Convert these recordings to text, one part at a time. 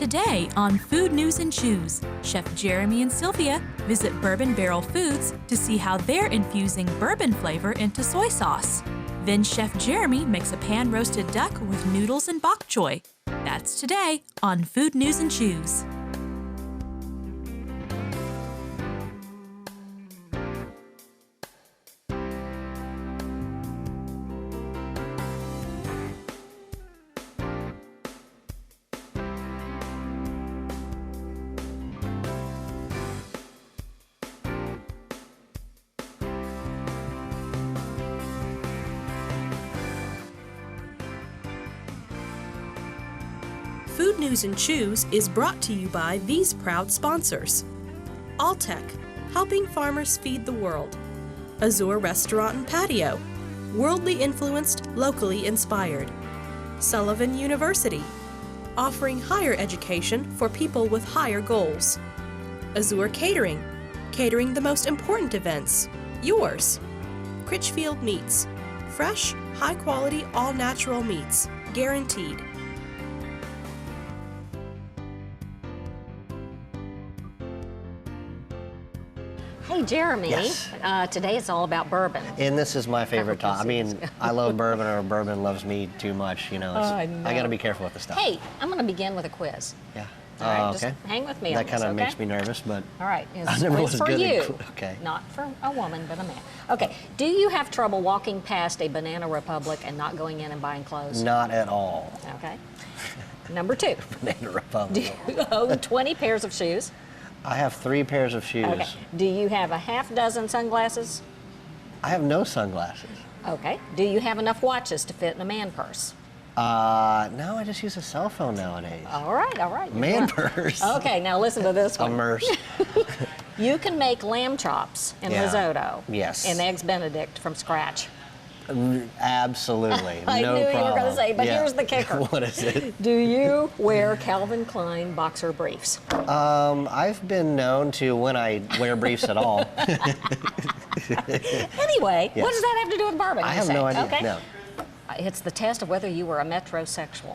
Today on Food News and Chews, Chef Jeremy and Sylvia visit Bourbon Barrel Foods to see how they're infusing bourbon flavor into soy sauce. Then Chef Jeremy makes a pan-roasted duck with noodles and bok choy. That's today on Food News and Chews. Food News and Chews is brought to you by these proud sponsors. Alltech, helping farmers feed the world. Azure Restaurant and Patio, worldly influenced, locally inspired. Sullivan University, offering higher education for people with higher goals. Azure Catering, catering the most important events, yours. Critchfield Meats, fresh, high-quality, all-natural meats, guaranteed. Hey, Jeremy. Yes. Today it's all about bourbon. And this is my favorite topic. I mean, I love bourbon, or bourbon loves me too much. You know, I got to be careful with the stuff. Hey, I'm going to begin with a quiz. Yeah. All right, okay. just hang with me That on this, kind of okay? makes me nervous, but all right, I it's never quiz was for good at you. okay. Not for a woman, but a man. Okay, do you have trouble walking past a Banana Republic and not going in and buying clothes? Not at all. Okay. Number 2. Banana Republic. Do you own 20 pairs of shoes? I have 3 pairs of shoes. Okay. Do you have a half dozen sunglasses? I have no sunglasses. Okay. Do you have enough watches to fit in a man purse? No, I just use a cell phone nowadays. All right, all right. Man purse. Okay, now listen to this A one. merce. You can make lamb chops and Yeah. risotto Yes. and eggs Benedict from scratch. Absolutely. I no knew problem. you were going to say, but Yeah. here's the kicker. What is it? Do you wear Calvin Klein boxer briefs? I've been known to when I wear briefs at all. Anyway, Yes. what does that have to do with bourbon? I you have say? no idea. Okay. No. It's the test of whether you were a metrosexual.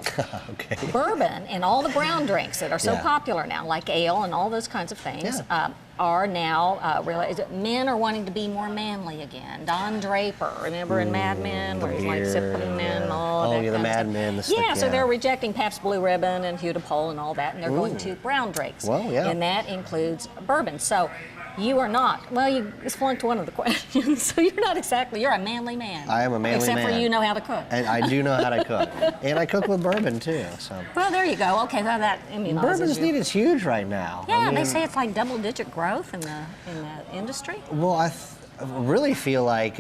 Okay. Bourbon and all the brown drinks that are so Yeah. popular now, like ale and all those kinds of things, Yeah. are now men are wanting to be more manly again. Don Draper, remember in Mad Men, where he's like beer, sipping and all Oh, that yeah, the kind of Mad stuff. Men, the Yeah, stick, so yeah. they're rejecting Pabst Blue Ribbon and Hue de Pole and all that, and they're going to brown drinks. Well, yeah. And that includes bourbon. So you are not, well, you flunked one of the questions, so you're not exactly, you're a manly man. I am a manly Except man. for you know how to cook. And I do know how to cook. And I cook with bourbon, too. So. Well, there you go. Okay, so that immunizes Bourbon's you. need is huge right now. Yeah, I mean, they say it's like double-digit growth in the industry. Well, I really feel like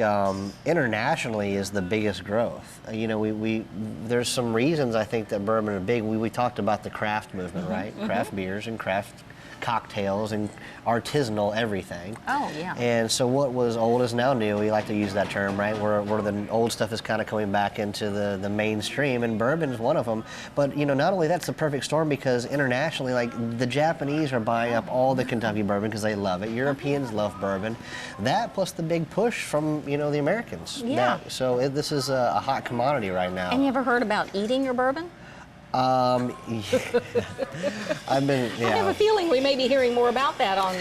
internationally is the biggest growth. You know, there's some reasons I think that bourbon is big. We talked about the craft movement, right? Craft beers and craft cocktails and artisanal everything. Oh, yeah. And so what was old is now new. We like to use that term, right? Where the old stuff is kind of coming back into the mainstream, and bourbon is one of them. But, you know, not only that's the perfect storm, because internationally, like, the Japanese are buying up all the Kentucky bourbon because they love it. Europeans love bourbon. That plus the big push from, you know, the Americans. Yeah. So this is a hot commodity right now. And you ever heard about eating your bourbon? I've been, yeah. I have a feeling we may be hearing more about that on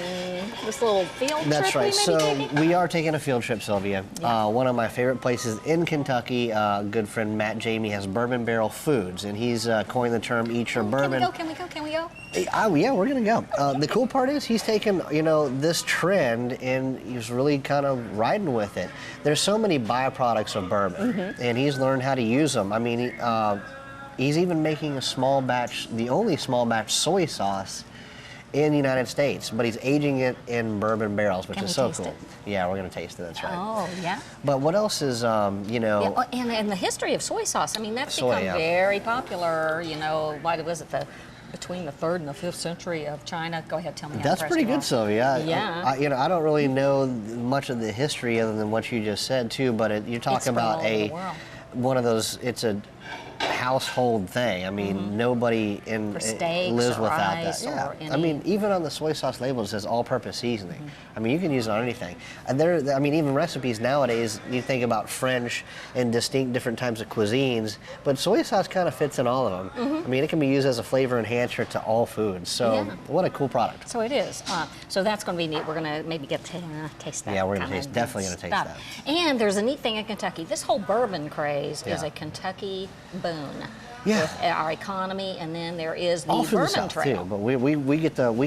this little field That's trip right. we may be So taking. we are taking a field trip, Sylvia. Yeah. One of my favorite places in Kentucky, good friend Matt Jamie has Bourbon Barrel Foods, and he's coined the term "Eat Your Bourbon." Can we go? Yeah, we're gonna go. The cool part is he's taken, you know, this trend and he's really kind of riding with it. There's so many byproducts of bourbon, and he's learned how to use them. I mean, he's even making a small batch, the only small batch soy sauce in the United States, but he's aging it in bourbon barrels, which Can is we so taste cool. it? Yeah, we're gonna taste it. That's right. Oh, yeah. But what else is, you know? Yeah, oh, and the history of soy sauce. I mean, that's Soy, become yeah. very popular. You know, what was it, between the 3rd and the 5th century of China? Go ahead, tell me. That's pretty good, Sylvia. Yeah. You know, I don't really know much of the history other than what you just said too. But you're It's talking from about all over the world. one of those. It's a household thing. I mean, nobody For steaks lives or without rice that. Yeah. or I mean, even on the soy sauce label it says all-purpose seasoning. I mean, you can use it on anything. And I mean, even recipes nowadays, you think about French and distinct different types of cuisines, but soy sauce kind of fits in all of them. I mean, it can be used as a flavor enhancer to all foods. So, what a cool product. So it is. So that's going to be neat. We're going to maybe get to taste that. Yeah, we're going to kinda definitely going to taste stuff. that. And there's a neat thing in Kentucky. This whole bourbon craze is a Kentucky boon. Yeah. With our economy, and then there is the All through the bourbon South trail. too, but we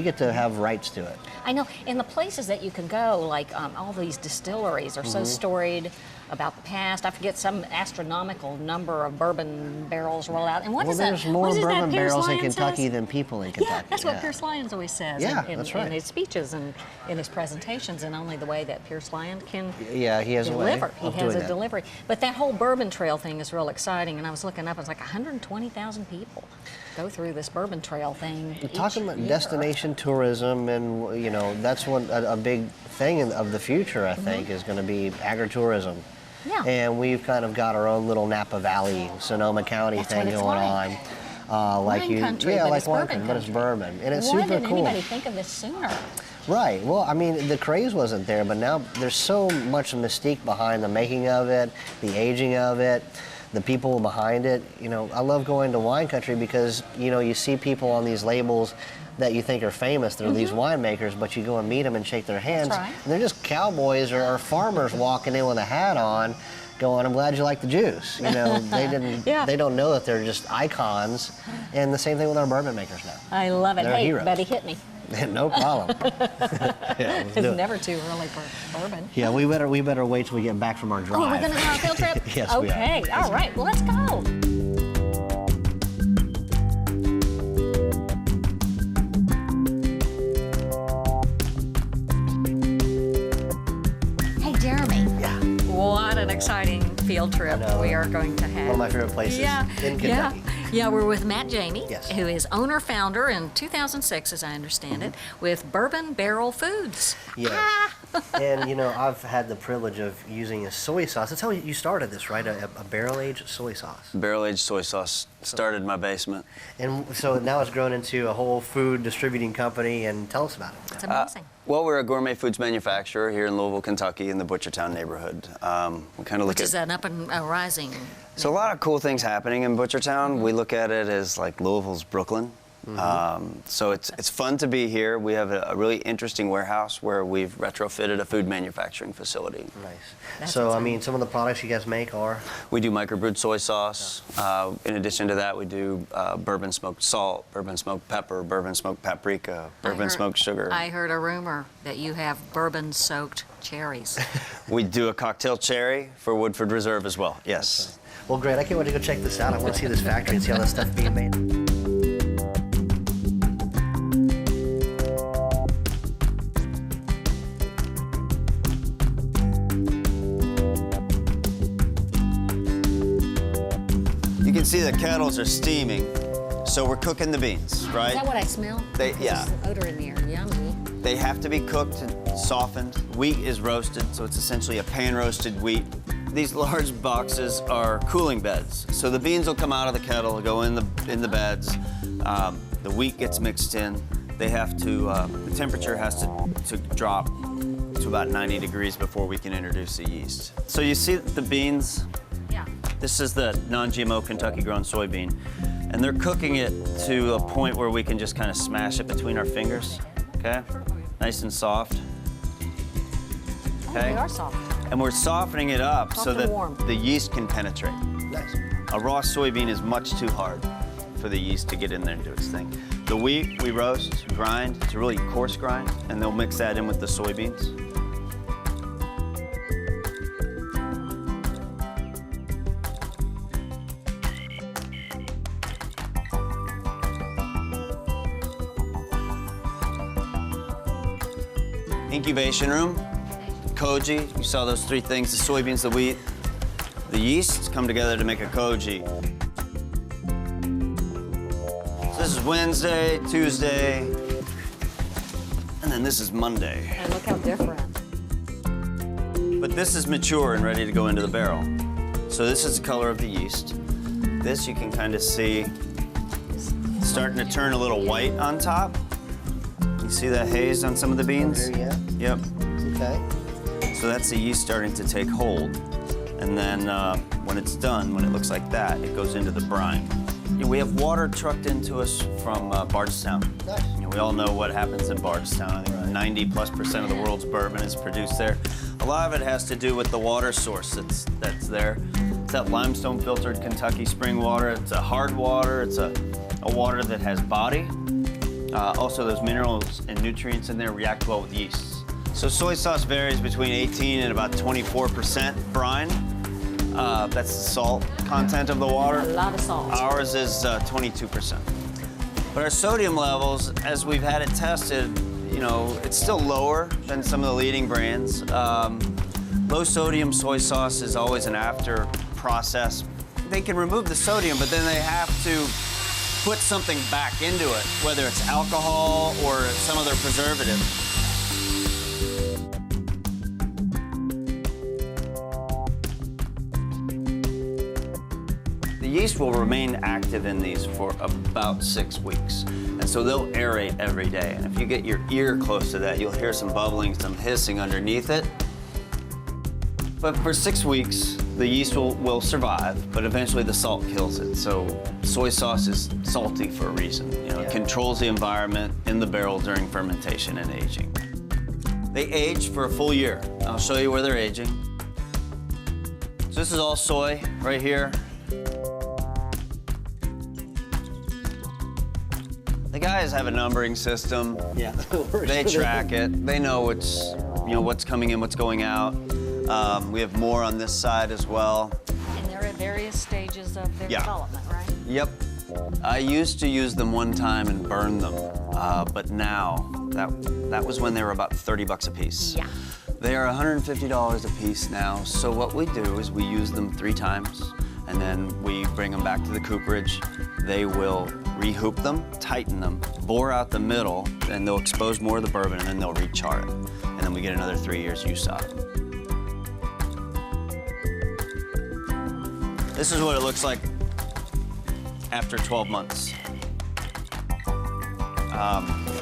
get to have rights to it. I know, and the places that you can go, like all these distilleries are so storied about the past. I forget some astronomical number of bourbon barrels roll out. And what is that? There's more what is it that bourbon Pierce barrels in Lyons Kentucky says? than people in Kentucky. Yeah, that's what Pierce Lyons always says in that's right. his speeches and in his presentations, and only the way that Pierce Lyons can Yeah, he has deliver. a way He of has doing a that. delivery. But that whole bourbon trail thing is real exciting, and I was looking up, it was like 120,000 people go through this bourbon trail thing. We're talking about destination tourism, and you know that's a big thing of the future. I think is going to be agritourism. Yeah. And we've kind of got our own little Napa Valley, Sonoma County That's thing what it's going like. on. Wine country, but like it's wine bourbon country, but it's country. bourbon, and it's Why super didn't cool. anybody think of this sooner? Right. Well, I mean, the craze wasn't there, but now there's so much mystique behind the making of it, the aging of it, the people behind it. You know, I love going to wine country because, you know, you see people on these labels that you think are famous. They're these winemakers, but you go and meet them and shake their hands. That's right. And they're just cowboys or farmers walking in with a hat on going, I'm glad you like the juice. You know, they don't know that they're just icons. And the same thing with our bourbon makers now. I love it. They're Hey, heroes. buddy, hit me. No problem. Yeah, let's do It's it. never too early for bourbon. Yeah, we better wait till we get back from our drive. Oh, we're going to have a field trip? Yes, we are. Okay, all right, well, let's go. Hey, Jeremy. Yeah, What an exciting field trip know. we are going to have. one of my favorite places in Kentucky. Yeah, we're with Matt Janey, Yes. who is owner-founder in 2006, as I understand it, with Bourbon Barrel Foods. Yeah. And you know, I've had the privilege of using a soy sauce. That's how you started this, right? A barrel-aged soy sauce. Barrel-aged soy sauce started in my basement. And so now it's grown into a whole food distributing company. And tell us about it. It's amazing. Well, we're a gourmet foods manufacturer here in Louisville, Kentucky, in the Butchertown neighborhood. We kind of look Which is at. an up and rising. So a lot of cool things happening in Butchertown. We look at it as like Louisville's Brooklyn. So it's fun to be here. We have a really interesting warehouse where we've retrofitted a food manufacturing facility. Nice. That's So, I exciting. mean, some of the products you guys make are? We do microbrewed soy sauce. In addition to that, we do bourbon smoked salt, bourbon smoked pepper, bourbon smoked paprika, bourbon smoked sugar. I heard a rumor that you have bourbon-soaked cherries. We do a cocktail cherry for Woodford Reserve as well. Yes. Well, great. I can't wait to go check this out. I want to see this factory and see all this stuff being made. You can see the kettles are steaming, so we're cooking the beans, right? Is that what I smell? Yeah. There's odor in the air. Yummy. They have to be cooked and softened. Wheat is roasted, so it's essentially a pan-roasted wheat. These large boxes are cooling beds, so the beans will come out of the kettle, go in the beds. The wheat gets mixed in. They have to. The temperature has to drop to about 90 degrees before we can introduce the yeast. So you see the beans. Yeah. This is the non-GMO Kentucky-grown soybean, and they're cooking it to a point where we can just kind of smash it between our fingers, okay? Nice and soft. Oh, Okay. they are soft. And we're softening it up Soft so and that warm. the yeast can penetrate. Nice. A raw soybean is much too hard for the yeast to get in there and do its thing. The wheat we roast, grind, it's a really coarse grind, and they'll mix that in with the soybeans. Incubation room, koji, you saw those three things, the soybeans, the wheat, the yeast come together to make a koji. So this is Wednesday, Tuesday, and then this is Monday. And look how different. But this is mature and ready to go into the barrel. So this is the color of the yeast. this, you can kind of see it's starting to turn a little white on top. You see that haze on some of the beans? Here, yeah. Yep. Okay. So that's the yeast starting to take hold. And then when it's done, when it looks like that, it goes into the brine. We have water trucked into us from Bardstown. Nice. We all know what happens in Bardstown. I think 90+% of the world's bourbon is produced there. A lot of it has to do with the water source that's there. It's that limestone filtered Kentucky spring water. It's a hard water. It's a water that has body. Also, those minerals and nutrients in there react well with yeast. So soy sauce varies between 18 and about 24% brine. That's the salt content of the water. A lot of salt. Ours is 22%. But our sodium levels, as we've had it tested, you know, it's still lower than some of the leading brands. Low sodium soy sauce is always an after process. They can remove the sodium, but then they have to put something back into it, whether it's alcohol or some other preservative. The yeast will remain active in these for about 6 weeks. And so they'll aerate every day. And if you get your ear close to that, you'll hear some bubbling, some hissing underneath it. But for 6 weeks, the yeast will survive, but eventually the salt kills it. So soy sauce is salty for a reason. You know, it controls the environment in the barrel during fermentation and aging. They age for a full year. I'll show you where they're aging. So this is all soy right here. The guys have a numbering system. Yeah. They track it. They know what's coming in, what's going out. We have more on this side as well. And they're at various stages of their development, right? Yep. I used to use them one time and burn them, but now, that was when they were about 30 bucks a piece. Yeah. They are $150 a piece now, so what we do is we use them 3 times, and then we bring them back to the cooperage. They will rehoop them, tighten them, bore out the middle, and they'll expose more of the bourbon, and then they'll rechar it. And then we get another 3 years use out of it. This is what it looks like after 12 months.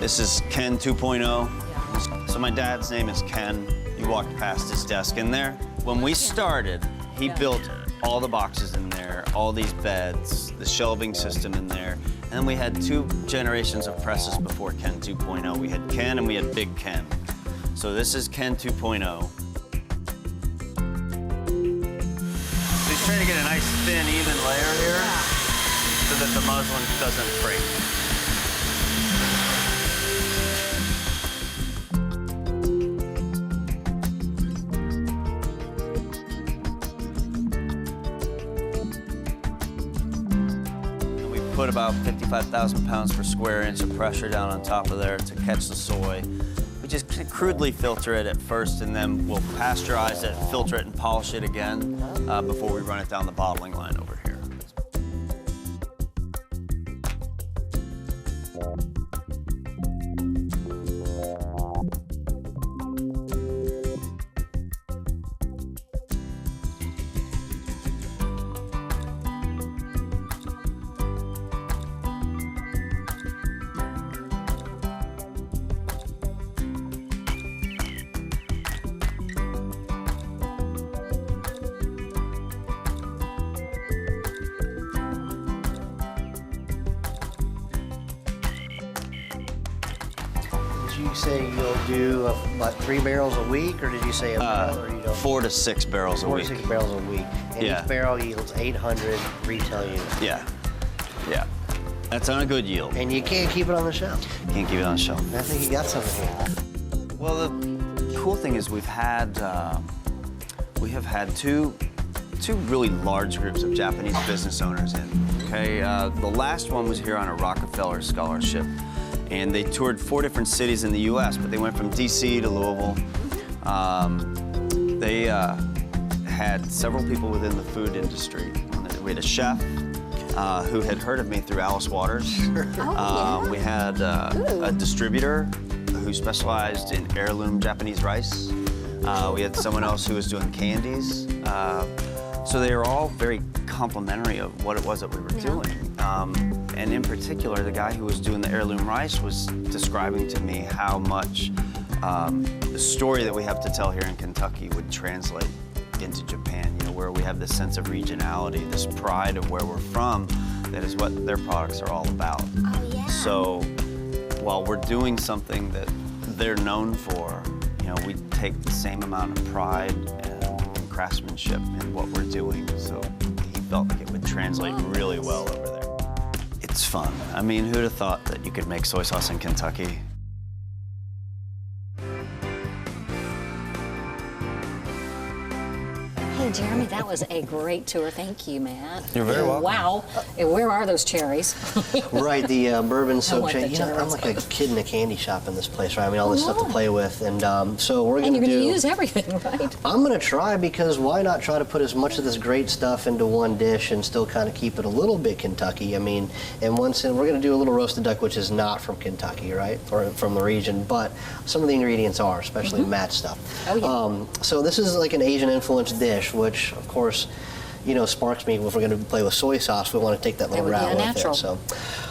This is Ken 2.0. So my dad's name is Ken. You walked past his desk in there. When we started, he built all the boxes in there, all these beds, the shelving system in there. And then we had 2 generations of presses before Ken 2.0. We had Ken and we had Big Ken. So this is Ken 2.0. He's trying to get a nice, thin, even layer here so that the muslin doesn't break. And we put about 55,000 pounds per square inch of pressure down on top of there to catch the soy. We just crudely filter it at first, and then we'll pasteurize it, filter it, and polish it again before we run it down the bottling line over here. Did you say you'll do about 3 barrels a week, or did you say a barrel, or you don't? 4 to 6 barrels a 4 week. to 6 barrels a week. And Yeah. each barrel yields 800 retail units. Yeah, yeah. That's on a good yield. And you can't keep it on the shelf. Can't keep it on the shelf. I think you got something here. Well, the cool thing is we have had two really large groups of Japanese business owners in. Okay, the last one was here on a Rockefeller scholarship, and they toured 4 different cities in the U.S., but they went from D.C. to Louisville. They had several people within the food industry. We had a chef who had heard of me through Alice Waters. We had a distributor who specialized in heirloom Japanese rice. We had someone else who was doing candies So they were all very complimentary of what it was that we were doing. And in particular, the guy who was doing the heirloom rice was describing to me how much the story that we have to tell here in Kentucky would translate into Japan, you know, where we have this sense of regionality, this pride of where we're from, that is what their products are all about. Oh, yeah. So while we're doing something that they're known for, you know, we take the same amount of pride and craftsmanship in what we're doing. So he felt like it would translate really well over there. It's fun. I mean, who'd have thought that you could make soy sauce in Kentucky? Hey, Jeremy, that was a great tour. Thank you, Matt. You're very welcome. Wow. And where are those cherries? Right, the bourbon soap want cherry. the You know, I'm cherries. like a kid in a candy shop in this place, right? I mean, all this stuff to play with, and so we're And gonna you're going do. to use everything, right? I'm gonna try, because why not try to put as much of this great stuff into one dish and still kind of keep it a little bit Kentucky? I mean, in one sense, we're gonna do a little roasted duck, which is not from Kentucky, right, or from the region, but some of the ingredients are, especially Matt's stuff. Oh, yeah. So this is like an Asian influenced dish, which of course, you know, sparks me. If we're going to play with soy sauce, we want to take that little would be route with natural. it. So,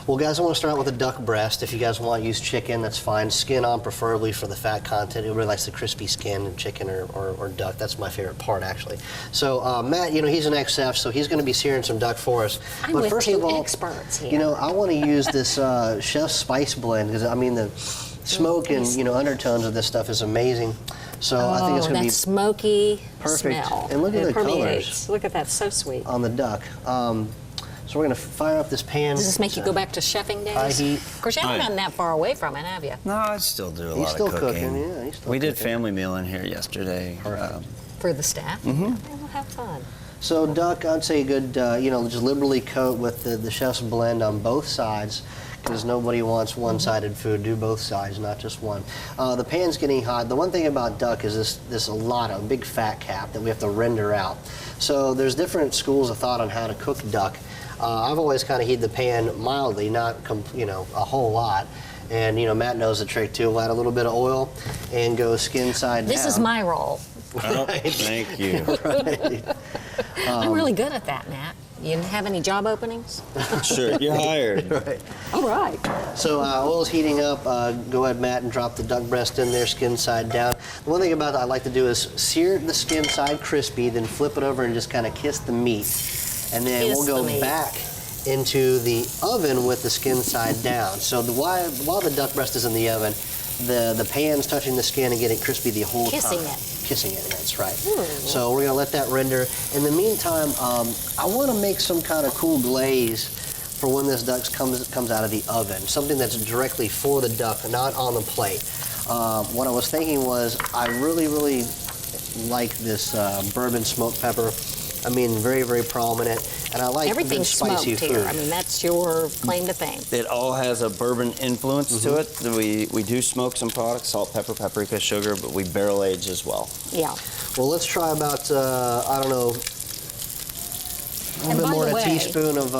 well, guys, I want to start out with a duck breast. If you guys want to use chicken, that's fine. Skin on, preferably, for the fat content. Everybody likes the crispy skin in chicken or duck. That's my favorite part, actually. So, Matt, you know, he's an ex-chef, so he's going to be searing some duck for us. I'm but with first two of all, experts here. you know, I want to use this chef's spice blend, because I mean the smoke and, you know, undertones of this stuff is amazing. So I think it's going to be smoky perfect. smell. And look at It the permeates. colors. Look at that, so sweet. on the duck. So we're going to fire up this pan. Does this make you go back to chefing days? High heat. Of course, you haven't gotten that far away from it, have you? No, I still do a He's lot still of cooking. cooking, yeah, he's still we did cooking. family meal in here yesterday. For the staff? Mm-hmm. We'll have fun. So duck, I'd say a good, you know, just liberally coat with the chef's blend on both sides, because nobody wants one-sided food. Do both sides, not just one. The pan's getting hot. The one thing about duck is this a big fat cap that we have to render out. So there's different schools of thought on how to cook duck. I've always kind of heated the pan mildly, not you know, a whole lot. And you know, Matt knows the trick too. We'll add a little bit of oil and go skin side down. This is my role. Oh, thank you. Right. I'm really good at that, Matt. You didn't have any job openings? Sure, you're hired. Right. All right. So oil's heating up. Go ahead, Matt, and drop the duck breast in there, skin side down. The one thing about that I like to do is sear the skin side crispy, then flip it over and just kind of kiss the meat. And then Kiss we'll go the meat. back into the oven with the skin side down. So while the duck breast is in the oven, the pan's touching the skin and getting crispy the whole Kissing time. it. Kissing it, that's right. So we're gonna let that render. In the meantime, I wanna make some kind of cool glaze for when this duck comes out of the oven. Something that's directly for the duck, not on the plate. What I was thinking was, I really, really like this bourbon smoked pepper. I mean, very, very prominent. And I like Everything's the spicy smoked food. here. I mean, that's your claim to fame. It all has a bourbon influence to it. We do smoke some products, salt, pepper, paprika, sugar, but we barrel age as well. Yeah. Well, let's try about, I don't know, a And little bit by more the than a way- teaspoon of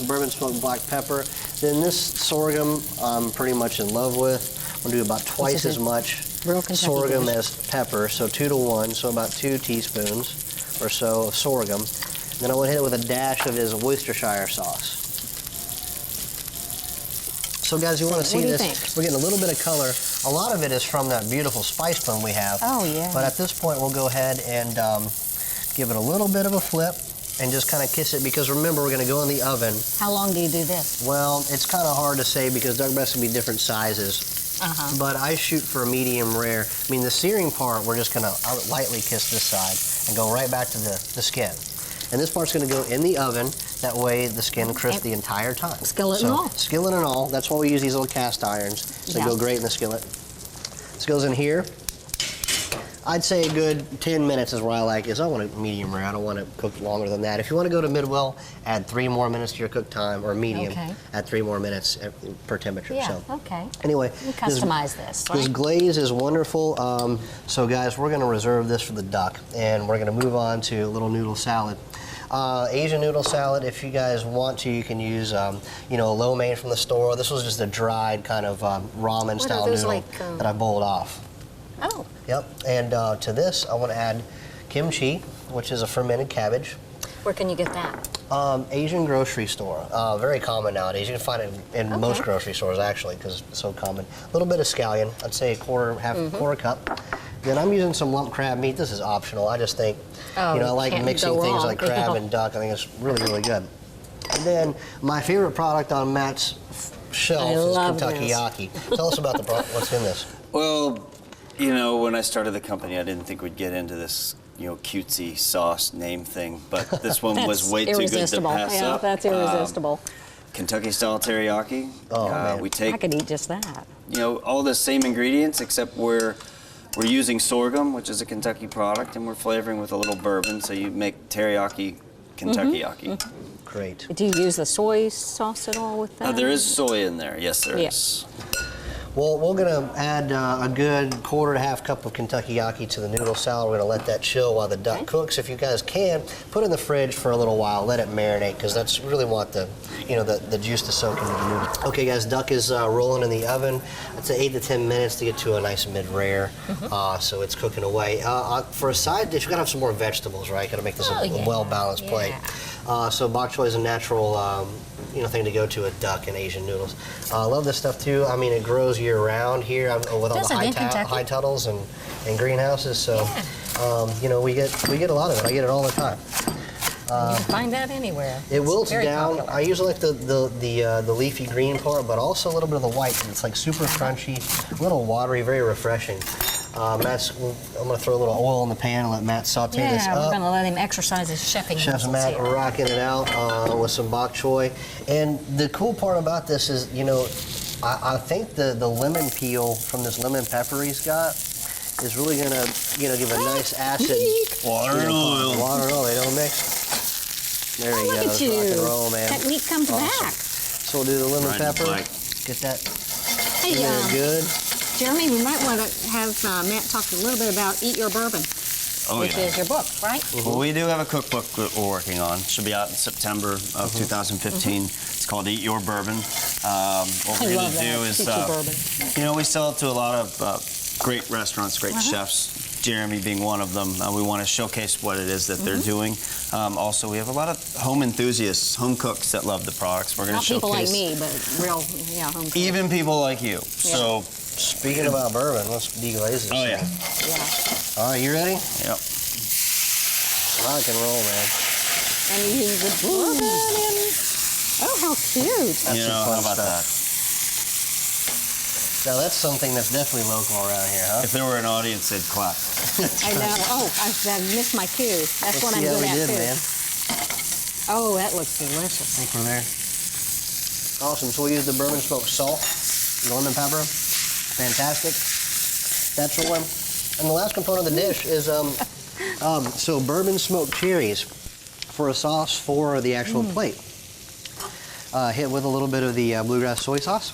bourbon smoked black pepper. Then this sorghum, I'm pretty much in love with. We'll do about twice is as a much real Kentucky sorghum dish. as pepper, so 2 to 1, so about 2 teaspoons or so of sorghum. Then I want to hit it with a dash of his Worcestershire sauce. So guys, you want to see What do you this? think? We're getting a little bit of color. A lot of it is from that beautiful spice blend we have. Oh, yeah. But at this point, we'll go ahead and give it a little bit of a flip and just kind of kiss it, because remember, we're going to go in the oven. How long do you do this? Well, it's kind of hard to say because duck breasts can be different sizes. Uh-huh. But I shoot for a medium rare. I mean, the searing part, we're just going to lightly kiss this side and go right back to the skin. And this part's going to go in the oven. That way, the skin crisps the entire time. Skillet and all. Skillet and all. That's why we use these little cast irons. So Yeah. they go great in the skillet. This goes in here. I'd say a good 10 minutes is where I like it. I want it medium rare. I don't want it cooked longer than that. If you want to go to mid-well, add 3 more minutes to your cook time, or medium, Okay. add 3 more minutes per temperature. Yeah, So. okay. Anyway, You customize this, this right? glaze is wonderful. So guys, we're going to reserve this for the duck, and we're going to move on to a little noodle salad. Asian noodle salad, if you guys want to, you can use, you know, lo mein from the store. This was just a dried kind of ramen-style those noodle like, that I bowled off. Oh, Yep, and to this, I want to add kimchi, which is a fermented cabbage. Where can you get that? Asian grocery store. Very common nowadays. You can find it in most grocery stores, actually, because it's so common. A little bit of scallion. I'd say quarter cup. Then I'm using some lump crab meat. This is optional. I just think, I like mixing things like crab and duck. I think it's really, really good. And then my favorite product on Matt's shelf is Kentucky Yaki. Tell us about the what's in this. Well, when I started the company, I didn't think we'd get into this, cutesy sauce name thing, but this one was way too good to pass up. That's irresistible. Kentucky style teriyaki. Oh, man. I could eat just that. All the same ingredients, except we're using sorghum, which is a Kentucky product, and we're flavoring with a little bourbon, so you make teriyaki Kentucky Yaki. Great. Do you use the soy sauce at all with that? There is soy in there. Yes, there is. Well, we're going to add a good quarter to half cup of Kentucky Yaki to the noodle salad. We're going to let that chill while the duck cooks. If you guys can, put it in the fridge for a little while. Let it marinate, because that's really want the juice to soak into the noodle. Okay, guys, duck is rolling in the oven. It's 8 to 10 minutes to get to a nice mid-rare. So it's cooking away. For a side dish, we're going to have some more vegetables, right? Got to make this a well-balanced plate. So bok choy is a natural thing to go to with duck and Asian noodles. I love this stuff too. I mean, it grows year round here with all the high tunnels and greenhouses. So, we get a lot of it. I get it all the time. You can find that anywhere. It wilts down. Popular. I usually like the leafy green part, but also a little bit of the white. It's like super crunchy, a little watery, very refreshing. I'm going to throw a little oil in the pan and let Matt saute this up. We're going to let him exercise his chefing Chef muscles Matt here. rocking it out with some bok choy. And the cool part about this is, I think the lemon peel from this lemon pepper he's got is really going to, give a nice acid. Water and oil. Water and oil, they don't mix. There you go. Look at you. Rock and roll, man. Technique comes back. So we'll do the lemon pepper. Get that Hey, good. Jeremy, we might want to have Matt talk a little bit about Eat Your Bourbon, which is your book, right? Well, we do have a cookbook that we're working on. It should be out in September of 2015. It's called Eat Your Bourbon. What we're going to do is, we sell it to a lot of great restaurants, great chefs. Jeremy being one of them. We want to showcase what it is that they're doing. Also, we have a lot of home enthusiasts, home cooks that love the products. We're going to showcase. Not people like me, but real, home cooks. Even people like you. Yeah. So, speaking about bourbon, let's deglaze this. Oh, yeah. All right, you ready? Yep. Rock and roll, man. And you use the bourbon in. Oh, how cute. That's some fun how about stuff. that? Now, that's something that's definitely local around here, huh? If there were an audience, they'd clap. I know. Oh, I missed my cue. That's what I'm see how good we at, did, too. man. Oh, that looks delicious. I think we're there. Awesome. So we use the bourbon smoked salt, the lemon pepper. Fantastic. That's rolling. And the last component of the dish is so bourbon smoked cherries for a sauce for the actual plate. Hit with a little bit of the bluegrass soy sauce.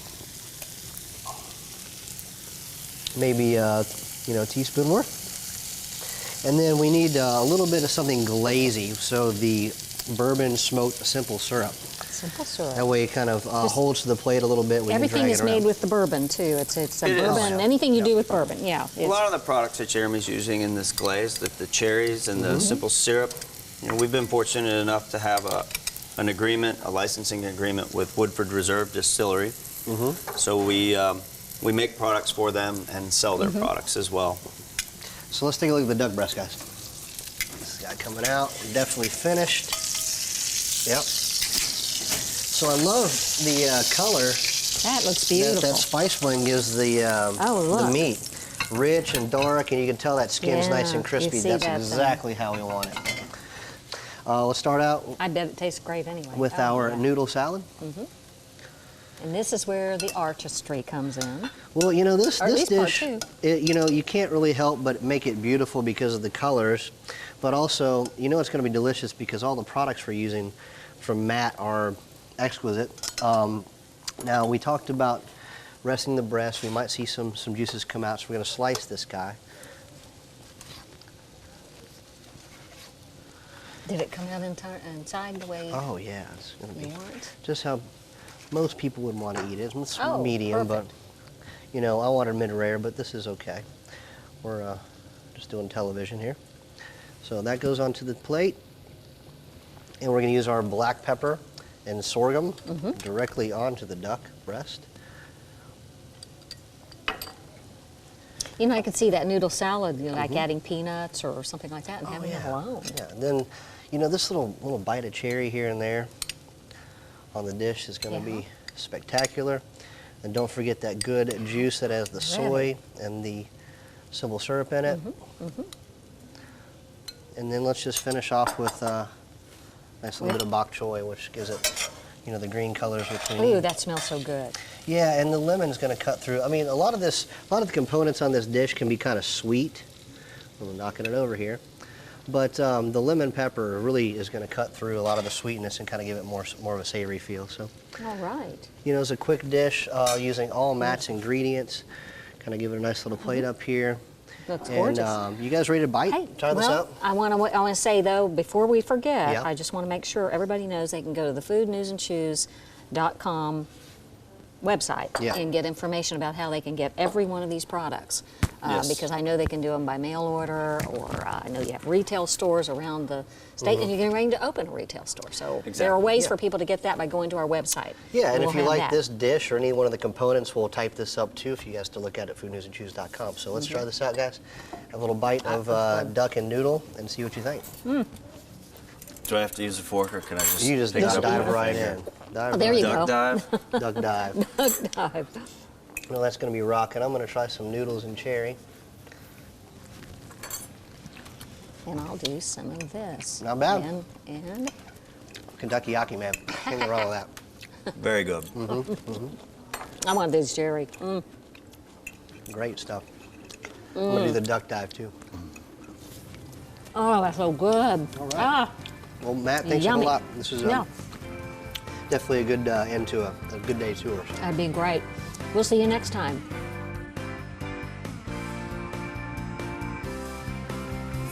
Maybe a teaspoon worth. And then we need a little bit of something glazy, so the bourbon smoked simple syrup. Simple syrup. That way it kind of holds to the plate a little bit. Everything is made with the bourbon, too. It's a bourbon. Anything you do with bourbon, A lot of the products that Jeremy's using in this glaze, the cherries and the simple syrup, we've been fortunate enough to have a licensing agreement with Woodford Reserve Distillery. So we make products for them and sell their products as well. So let's take a look at the duck breast, guys. This guy coming out, definitely finished. Yep. So I love the color. That looks beautiful. That spice blend gives the meat rich and dark, and you can tell that skin's nice and crispy. That's exactly how we want it. Let's start out. I bet it tastes great anyway. With our noodle salad. And this is where the artistry comes in. Well, this dish, part you can't really help but make it beautiful because of the colors, but also, it's going to be delicious because all the products we're using from Matt are exquisite. Now, we talked about resting the breast. We might see some juices come out, so we're going to slice this guy. Did it come out inside the way Oh, yeah. It's going to you be want? just how most people would want to eat it. It's Oh, medium, perfect. but, I wanted mid-rare, but this is okay. We're just doing television here. So that goes onto the plate. And we're going to use our black pepper and sorghum directly onto the duck breast. You know, I could see that noodle salad, you know, like adding peanuts or something like that and having it alone. Yeah, and then, you know, this little bite of cherry here and there on the dish is going to be spectacular. And don't forget that good juice that has the soy and the simple syrup in it. And then let's just finish off with a nice little bit of bok choy, which gives it, you know, the green colors which we need. Ooh, that smells so good. Yeah, and the lemon's going to cut through. I mean, a lot of the components on this dish can be kind of sweet. I'm knocking it over here. But the lemon pepper really is going to cut through a lot of the sweetness and kind of give it more of a savory feel. So, All right. you know, it's a quick dish using all Matt's ingredients. Kind of give it a nice little plate up here. Looks And gorgeous. you guys ready to bite? Hey, Try this well, out? I want to say, though, before we forget, Yeah. I just want to make sure everybody knows they can go to the foodnewsandchews.com website and get information about how they can get every one of these products. Because I know they can do them by mail order, or I know you have retail stores around the state, and you're getting ready to open a retail store. So there are ways for people to get that by going to our website. Yeah, and we'll if you have like that. this dish or any one of the components, we'll type this up too for you guys to look at foodnewsandchews.com. So let's try this out, guys. Have a little bite of duck and noodle and see what you think. Do I have to use a fork, or can I just? You just pick it up dive with my right finger? in. Dive there right you in. go. Duck dive. Duck dive. Duck dive. Well, that's going to be rocking. I'm going to try some noodles and cherry. And I'll do some of this. Not bad. And Kentucky Yaki, man. Can't go wrong with that. Very good. I want this, Jerry. Great stuff. I'm going to do the duck dive too. Oh, that's so good. All right. Ah, Well, Matt, thanks Yummy. a lot. This is definitely a good end to a good day tour. that'd be great. We'll see you next time.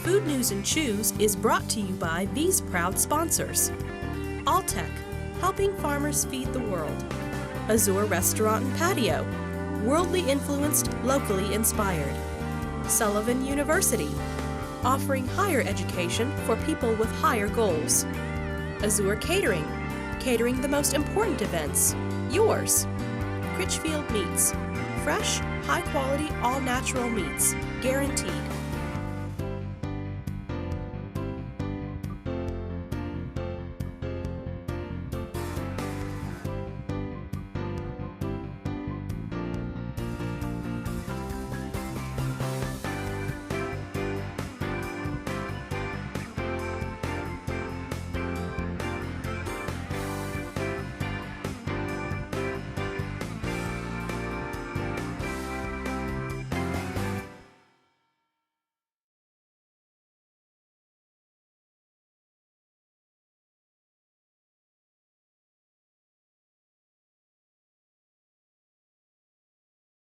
Food News and Chews is brought to you by these proud sponsors: Alltech, helping farmers feed the world; Azure Restaurant and Patio, worldly influenced, locally inspired; Sullivan University, offering higher education for people with higher goals; Azure Catering, catering the most important events, yours; Critchfield Meats, fresh, high-quality, all-natural meats, guaranteed;